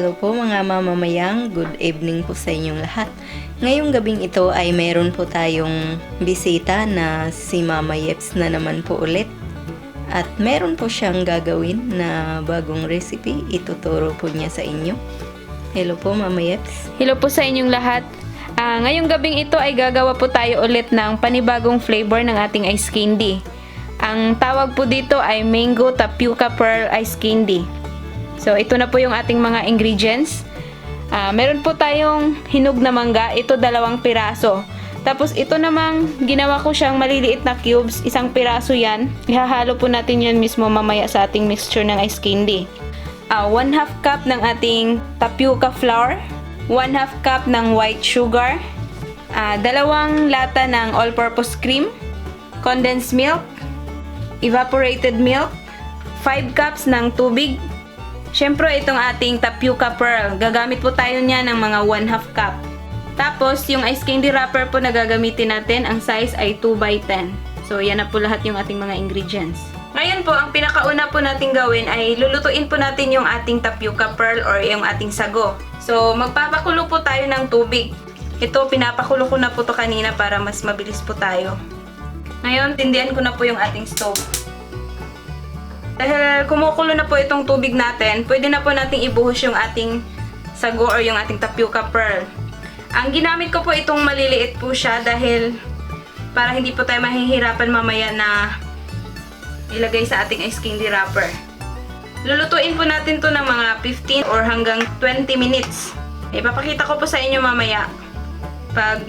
Hello po mga mamamayang, good evening po sa inyong lahat. Ngayong gabing ito ay meron po tayong bisita na si Mama Yeps na naman po ulit. At meron po siyang gagawin na bagong recipe, ituturo po niya sa inyo. Hello po Mama Yeps. Hello po sa inyong lahat. Ngayong gabing ito ay gagawa po tayo ulit ng panibagong flavor ng ating ice candy. Ang tawag po dito ay Mango Tapioca Pearl Ice Candy. So, ito na po yung ating mga ingredients. Meron po tayong hinog na mangga. Ito 2 piraso. Tapos, ito namang ginawa ko siyang maliliit na cubes. 1 piraso yan. Ihahalo po natin yan mismo mamaya sa ating mixture ng ice candy. 1/2 cup ng ating tapioca flour. 1/2 cup ng white sugar. 2 lata ng all-purpose cream. Condensed milk. Evaporated milk. 5 cups ng tubig. Siyempre, itong ating tapioca pearl. Gagamit po tayo niya ng mga 1/2 cup. Tapos, yung ice candy wrapper po na gagamitin natin, ang size ay 2x10. So, yan na po lahat yung ating mga ingredients. Ngayon po, ang pinakauna po natin gawin ay lulutuin po natin yung ating tapioca pearl or yung ating sago. So, magpapakulo po tayo ng tubig. Ito, pinapakulo ko na po to kanina para mas mabilis po tayo. Ngayon, tindihan ko na po yung ating stove. Dahil kumukulo na po itong tubig natin, pwede na po nating ibuhos yung ating sago or yung ating tapioca pearl. Ang ginamit ko po itong maliliit po siya dahil para hindi po tayo mahihirapan mamaya na ilagay sa ating ice candy wrapper. Lulutuin po natin to ng mga 15 or hanggang 20 minutes. Ipapakita ko po sa inyo mamaya pag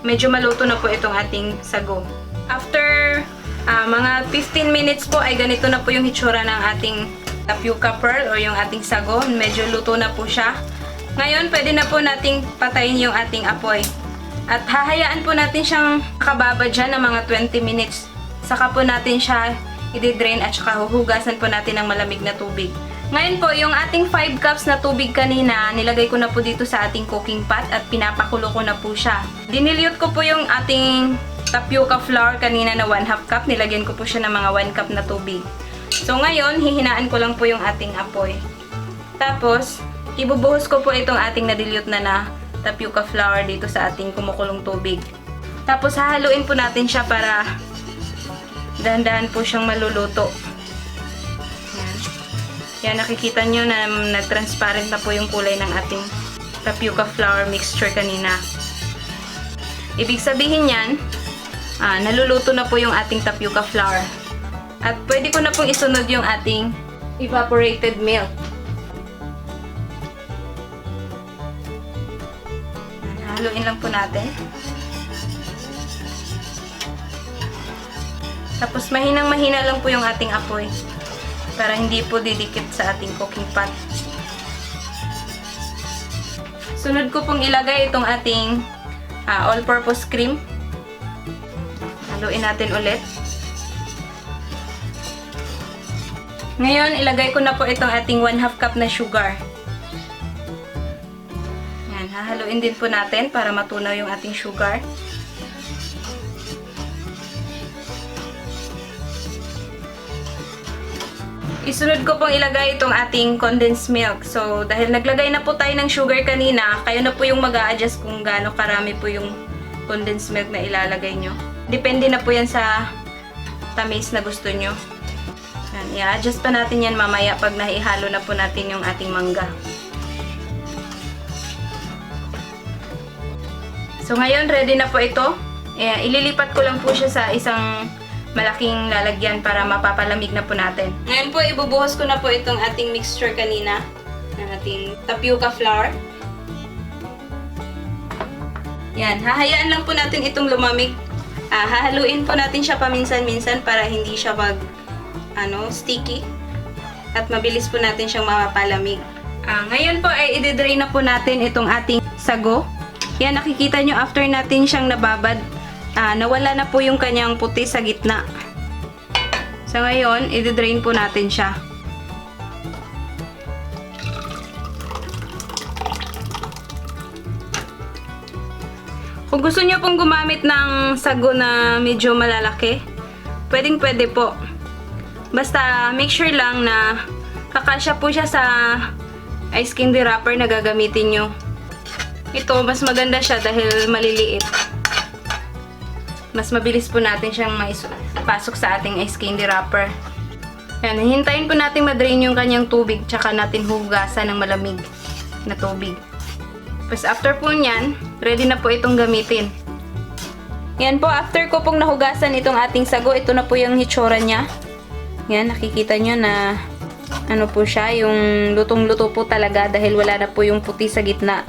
medyo maluto na po itong ating sago. After mga 15 minutes po ay ganito na po yung hitsura ng ating tapioca pearl o yung ating sago. Medyo luto na po siya. Ngayon, pwede na po nating patayin yung ating apoy. At hahayaan po natin siyang nakababa dyan ng mga 20 minutes. Saka po natin siya i-drain at saka huhugasan po natin ng malamig na tubig. Ngayon po, yung ating 5 cups na tubig kanina, nilagay ko na po dito sa ating cooking pot at pinapakulo ko na po siya. Dinilyot ko po yung ating tapioca flour kanina na 1/2 cup. Nilagyan ko po siya ng mga 1 cup na tubig. So ngayon, hihinaan ko lang po yung ating apoy. Tapos, ibubuhos ko po itong ating nadilyot na tapioca flour dito sa ating kumukulong tubig. Tapos, hahaluin po natin siya para dahan-dahan po siyang maluluto. Yan. Yan, nakikita nyo na nag-transparent na po yung kulay ng ating tapioca flour mixture kanina. Ibig sabihin yan, naluluto na po yung ating tapioca flour. At pwede ko na pong isunod yung ating evaporated milk. Haluin lang po natin. Tapos mahinang-mahina lang po yung ating apoy para hindi po didikit sa ating cooking pot. Sunod ko pong ilagay itong ating all-purpose cream. Haluin natin ulit. Ngayon, ilagay ko na po itong ating 1/2 cup na sugar. Yan, hahaluin din po natin para matunaw yung ating sugar. Isunod ko pong ilagay itong ating condensed milk. So, dahil naglagay na po tayo ng sugar kanina, kayo na po yung mag-a-adjust kung gaano karami po yung condensed milk na ilalagay nyo. Depende na po yan sa tamis na gusto nyo. Yan, i-adjust pa natin yan mamaya pag naihalo na po natin yung ating mangga. So ngayon, ready na po ito. Ililipat ko lang po siya sa isang malaking lalagyan para mapapalamig na po natin. Ngayon po, ibubuhos ko na po itong ating mixture kanina. Ng ating tapioca flour. Yan, hahayaan lang po natin itong lumamig. Hahaluin po natin siya paminsan-minsan para hindi siya sticky. At mabilis po natin siyang mapapalamig. Ngayon po ay i-drain na po natin itong ating sago. Yan, nakikita nyo after natin siyang nababad, nawala na po yung kanyang puti sa gitna. So ngayon, i-drain po natin siya. Kung gusto nyo pong gumamit ng sago na medyo malalaki, pwedeng-pwede po. Basta make sure lang na kakasya po siya sa ice candy wrapper na gagamitin nyo. Ito, mas maganda siya dahil maliliit. Mas mabilis po natin siyang maipasok sa ating ice candy wrapper. Yan, hintayin po natin madrain yung kanyang tubig, tsaka natin hugasan ng malamig na tubig. Tapos after po nyan, ready na po itong gamitin. Yan po, after ko pong nahugasan itong ating sago, ito na po yung hitsura niya. Yan, nakikita nyo na ano po siya, yung lutong-luto po talaga dahil wala na po yung puti sa gitna.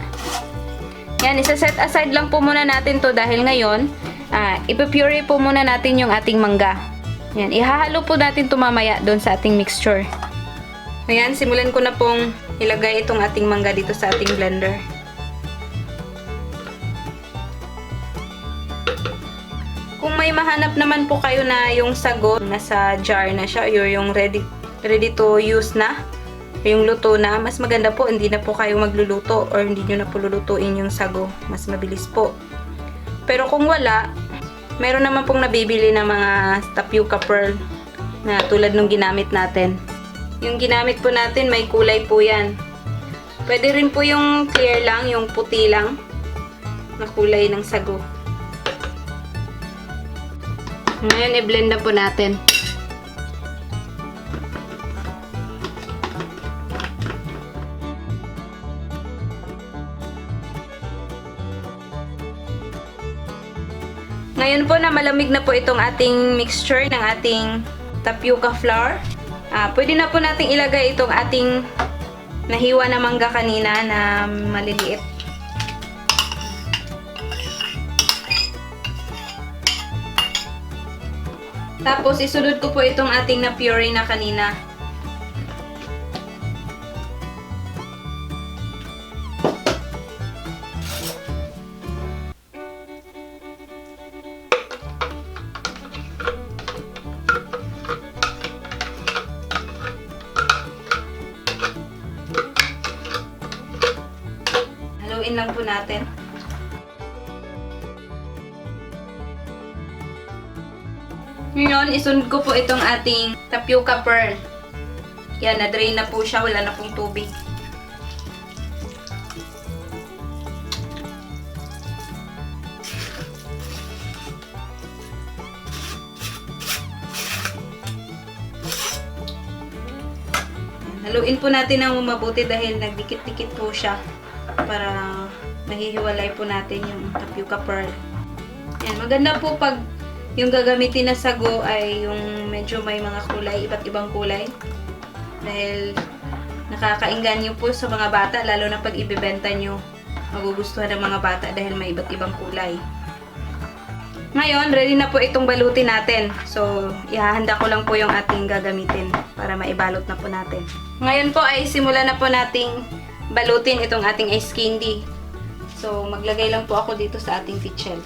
Yan, isa-set aside lang po muna natin to dahil ngayon, ipipuree po muna natin yung ating mangga. Yan, ihahalo po natin to mamaya doon sa ating mixture. Ayan, simulan ko na pong ilagay itong ating mangga dito sa ating blender. Kung may mahanap naman po kayo na yung sago nasa jar na siya or yung ready to use na, yung luto na, mas maganda po hindi na po kayo magluluto or hindi nyo na po lulutuin yung sago. Mas mabilis po. Pero kung wala, meron naman pong nabibili na mga tapioca pearl na tulad nung ginamit natin. Yung ginamit po natin, may kulay po yan. Pwede rin po yung clear lang, yung puti lang na kulay ng sago. Ngayon, i-blend na po natin. Ngayon po na malamig na po itong ating mixture ng ating tapioca flour, pwede na po nating ilagay itong ating nahiwa na mangga kanina na maliliit. Tapos isunod ko po itong ating na-puree na kanina. Haluin lang po natin. Ngayon, isunod ko po itong ating tapioca pearl. Yan, na-drain na po siya. Wala na pong tubig. Haluin po natin ng mabuti dahil nagdikit-dikit po siya para mahihiwalay po natin yung tapioca pearl. Yan, maganda po pag yung gagamitin na sago ay yung medyo may mga kulay, iba't ibang kulay. Dahil nakakainganyo po sa mga bata, lalo na pag ibebenta nyo. Magugustuhan ng mga bata dahil may iba't ibang kulay. Ngayon, ready na po itong balutin natin. So, ihahanda ko lang po yung ating gagamitin para maibalot na po natin. Ngayon po ay simulan na po nating balutin itong ating ice candy. So, maglagay lang po ako dito sa ating pitchel.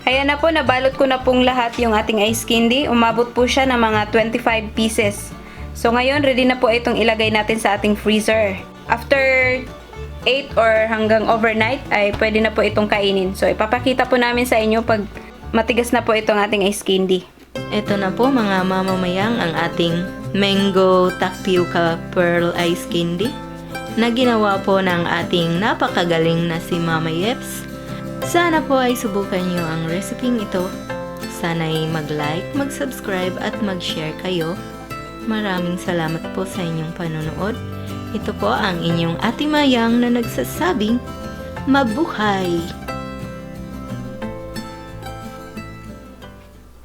Ayan na po, nabalot ko na pong lahat yung ating ice candy. Umabot po siya ng mga 25 pieces. So ngayon, ready na po itong ilagay natin sa ating freezer. After 8 or hanggang overnight, ay pwede na po itong kainin. So ipapakita po namin sa inyo pag matigas na po itong ating ice candy. Ito na po mga mamamayang ang ating mango tapioca pearl ice candy na ginawa po ng ating napakagaling na si Mama Yeps. Sana po ay subukan nyo ang reseping ito. Sana'y mag-like, mag-subscribe at mag-share kayo. Maraming salamat po sa inyong panonood. Ito po ang inyong Ate Mayang na nagsasabing, mabuhay!